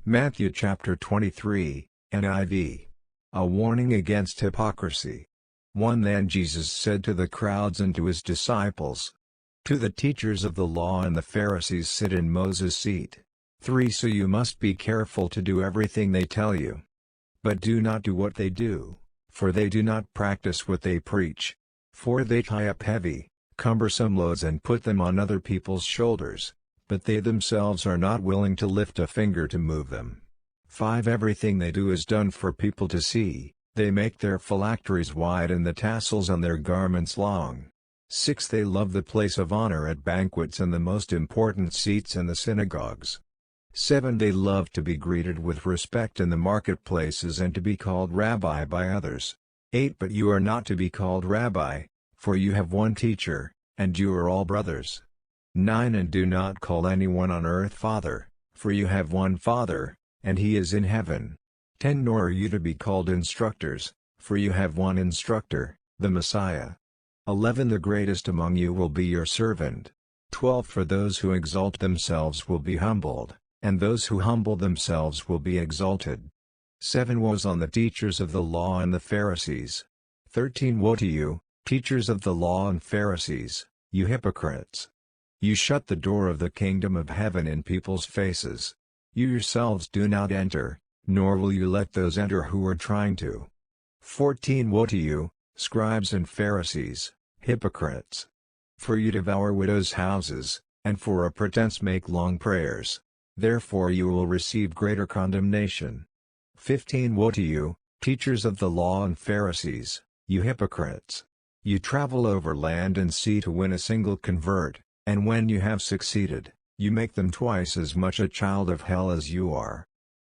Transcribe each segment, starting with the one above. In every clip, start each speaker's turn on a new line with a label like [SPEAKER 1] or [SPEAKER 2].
[SPEAKER 1] Matthew chapter 23, NIV. A warning against hypocrisy. 1 Then Jesus said to the crowds and to his disciples, "To the teachers of the law and the Pharisees sit in Moses' seat." 3 So you must be careful to do everything they tell you. But do not do what they do, for they do not practice what they preach. For they tie up heavy, cumbersome loads and put them on other people's shoulders, but they themselves are not willing to lift a finger to move them. 5 Everything they do is done for people to see. They make their phylacteries wide and the tassels on their garments long. 6 They love the place of honor at banquets and the most important seats in the synagogues. 7 They love to be greeted with respect in the marketplaces and to be called rabbi by others. 8 But you are not to be called rabbi, for you have one teacher, and you are all brothers. 9 And do not call anyone on earth Father, for you have one Father, and he is in heaven. 10 Nor are you to be called instructors, for you have one instructor, the Messiah. 11 The greatest among you will be your servant. 12 For those who exalt themselves will be humbled, and those who humble themselves will be exalted. 7 Woes on the teachers of the law and the Pharisees. 13 Woe to you, teachers of the law and Pharisees, you hypocrites! You shut the door of the kingdom of heaven in people's faces. You yourselves do not enter, nor will you let those enter who are trying to. 14 Woe to you, scribes and Pharisees, hypocrites! For you devour widows' houses, and for a pretense make long prayers. Therefore you will receive greater condemnation. 15 Woe to you, teachers of the law and Pharisees, you hypocrites! You travel over land and sea to win a single convert, and when you have succeeded, you make them twice as much a child of hell as you are.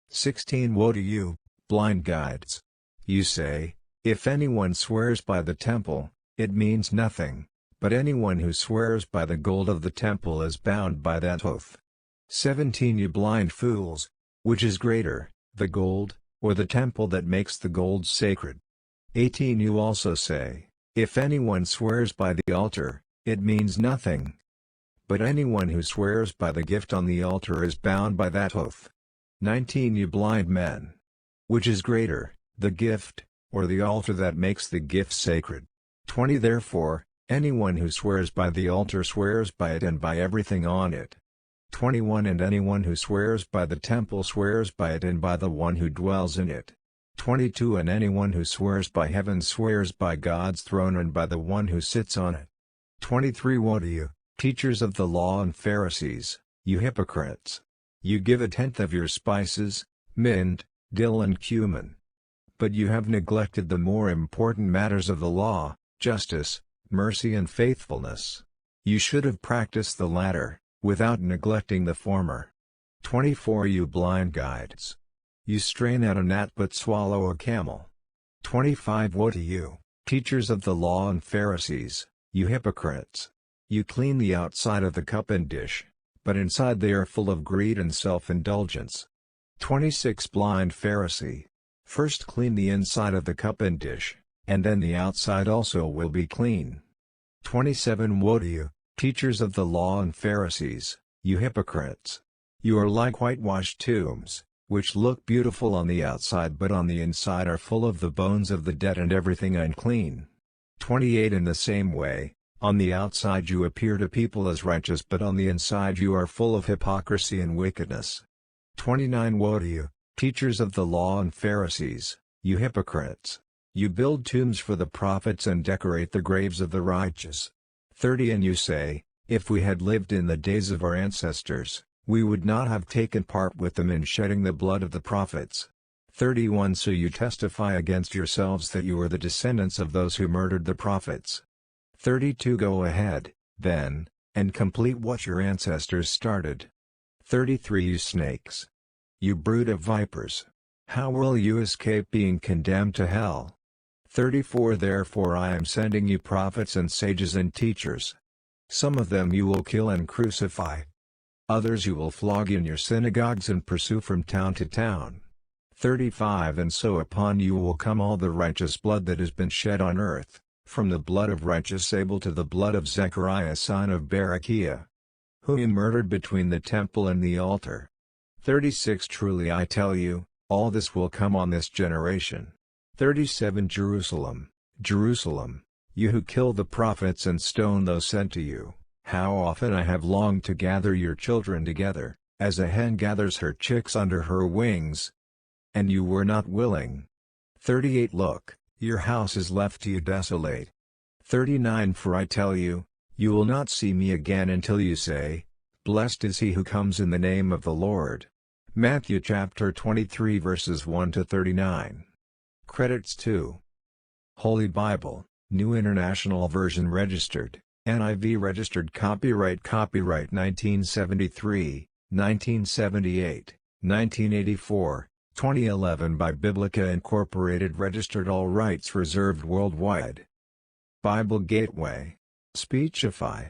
[SPEAKER 1] 16 Woe to you, blind guides! You say, if anyone swears by the temple, it means nothing, but anyone who swears by the gold of the temple is bound by that oath. 17 You blind fools! Which is greater, the gold, or the temple that makes the gold sacred? 18 You also say, if anyone swears by the altar, it means nothing. But anyone who swears by the gift on the altar is bound by that oath. 19 You blind men! Which is greater, the gift, or the altar that makes the gift sacred? 20 Therefore, anyone who swears by the altar swears by it and by everything on it. 21 And anyone who swears by the temple swears by it and by the one who dwells in it. 22 And anyone who swears by heaven swears by God's throne and by the one who sits on it. 23 Woe to you, teachers of the law and Pharisees, you hypocrites! You give 1/10 of your spices, mint, dill and cumin. But you have neglected the more important matters of the law, justice, mercy and faithfulness. You should have practiced the latter, without neglecting the former. 24 You blind guides! You strain out a gnat but swallow a camel. 25 Woe to you, teachers of the law and Pharisees, you hypocrites! You clean the outside of the cup and dish, but inside they are full of greed and self-indulgence. 26 Blind Pharisee! First clean the inside of the cup and dish, and then the outside also will be clean. 27 Woe to you, teachers of the law and Pharisees, you hypocrites! You are like whitewashed tombs, which look beautiful on the outside but on the inside are full of the bones of the dead and everything unclean. 28 In the same way, on the outside you appear to people as righteous but on the inside you are full of hypocrisy and wickedness. 29 Woe to you, teachers of the law and Pharisees, you hypocrites! You build tombs for the prophets and decorate the graves of the righteous. 30 And you say, if we had lived in the days of our ancestors, we would not have taken part with them in shedding the blood of the prophets. 31 So you testify against yourselves that you are the descendants of those who murdered the prophets. 32 Go ahead, then, and complete what your ancestors started. 33 You snakes! You brood of vipers! How will you escape being condemned to hell? 34 Therefore I am sending you prophets and sages and teachers. Some of them you will kill and crucify. Others you will flog in your synagogues and pursue from town to town. 35 And so upon you will come all the righteous blood that has been shed on earth, from the blood of righteous Abel to the blood of Zechariah son of Berechiah, whom you murdered between the temple and the altar. 36 Truly I tell you, all this will come on this generation. 37 Jerusalem, Jerusalem, you who kill the prophets and stone those sent to you, how often I have longed to gather your children together, as a hen gathers her chicks under her wings, and you were not willing. 38 Look, your house is left to you desolate. 39 For I tell you, you will not see me again until you say, Blessed is he who comes in the name of the Lord. Matthew chapter 23 verses 1 to 39. Credits to Holy Bible, New International Version registered, NIV registered copyright 1973, 1978, 1984, 2011 by Biblica Incorporated registered all rights reserved worldwide. Bible Gateway. Speechify.